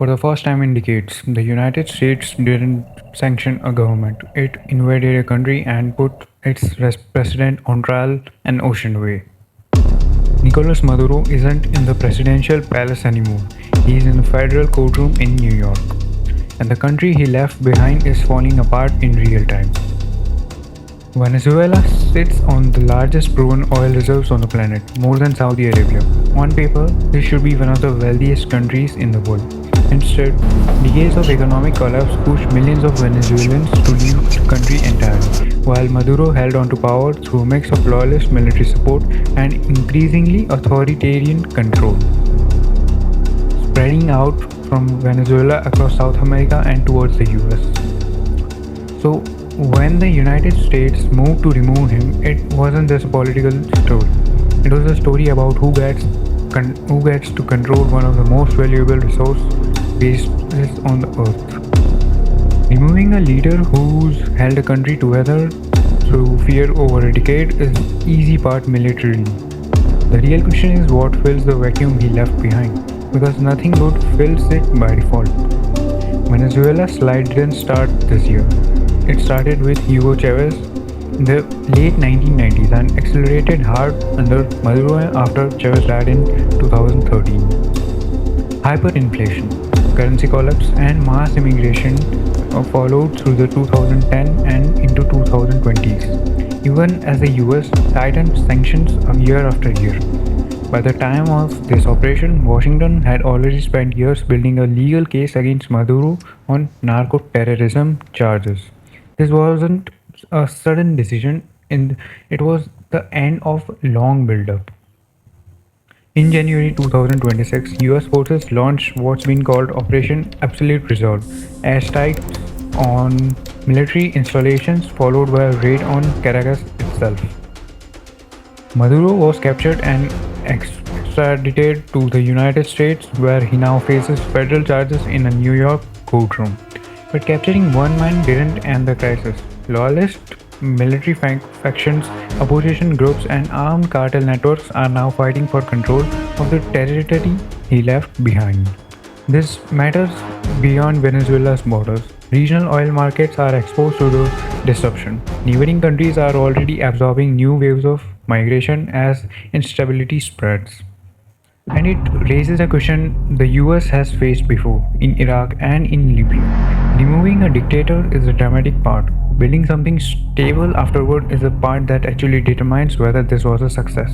For the first time in decades, the United States didn't sanction a government. It invaded a country and put its president on trial an ocean away. Nicolas Maduro isn't in the presidential palace anymore. He is in a federal courtroom in New York. And the country he left behind is falling apart in real time. Venezuela sits on the largest proven oil reserves on the planet, more than Saudi Arabia. On paper, this should be one of the wealthiest countries in the world. Instead, decades of economic collapse pushed millions of Venezuelans to leave the country entirely, while Maduro held on to power through a mix of loyalist military support and increasingly authoritarian control, spreading out from Venezuela across South America and towards the US. So, when the United States moved to remove him, it wasn't just a political story. It was a story about who gets to control one of the most valuable resource bases on the earth. Removing a leader who's held a country together through fear over a decade is easy part militarily. The real question is what fills the vacuum he left behind, because nothing good fills it by default. Venezuela's slide didn't start this year. It started with Hugo Chavez in the late 1990s and accelerated hard under Maduro after Chavez died in 2013. Hyperinflation, currency collapse, and mass immigration followed through the 2010 and into 2020s, even as the US tightened sanctions year after year. By the time of this operation, Washington had already spent years building a legal case against Maduro on narco-terrorism charges. This wasn't a sudden decision, it was the end of long build-up. In January 2026, US forces launched what's been called Operation Absolute Resolve, airstrikes on military installations followed by a raid on Caracas itself. Maduro was captured and extradited to the United States, where he now faces federal charges in a New York courtroom. But capturing one man didn't end the crisis. Loyalist military factions, opposition groups, and armed cartel networks are now fighting for control of the territory he left behind. This matters beyond Venezuela's borders. Regional oil markets are exposed to the disruption. Neighboring countries are already absorbing new waves of migration as instability spreads. And it raises a question the US has faced before, in Iraq and in Libya. Removing a dictator is the dramatic part. Building something stable afterward is the part that actually determines whether this was a success.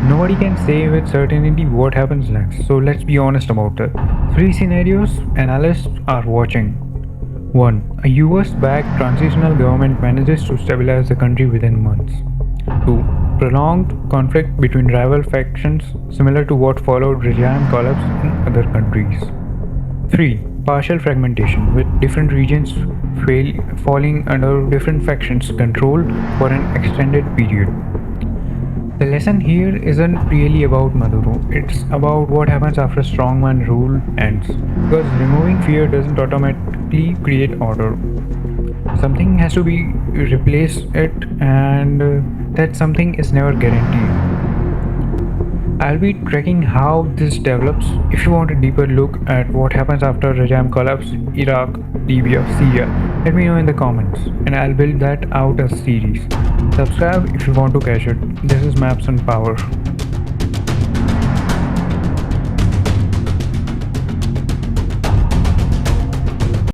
Nobody can say with certainty what happens next, so let's be honest about it. Three scenarios analysts are watching. 1. A US-backed transitional government manages to stabilize the country within months. 2. Prolonged conflict between rival factions similar to what followed regime collapse in other countries. 3. Partial fragmentation with different regions falling under different factions' control for an extended period. The lesson here isn't really about Maduro, it's about what happens after strongman rule ends. Because removing fear doesn't automatically create order. Something has to be replaced it, and that something is never guaranteed. I'll be tracking how this develops. If you want a deeper look at what happens after regime collapse, Iraq, Libya, Syria, let me know in the comments and I'll build that out as a series. Subscribe if you want to catch it. This is Maps and Power.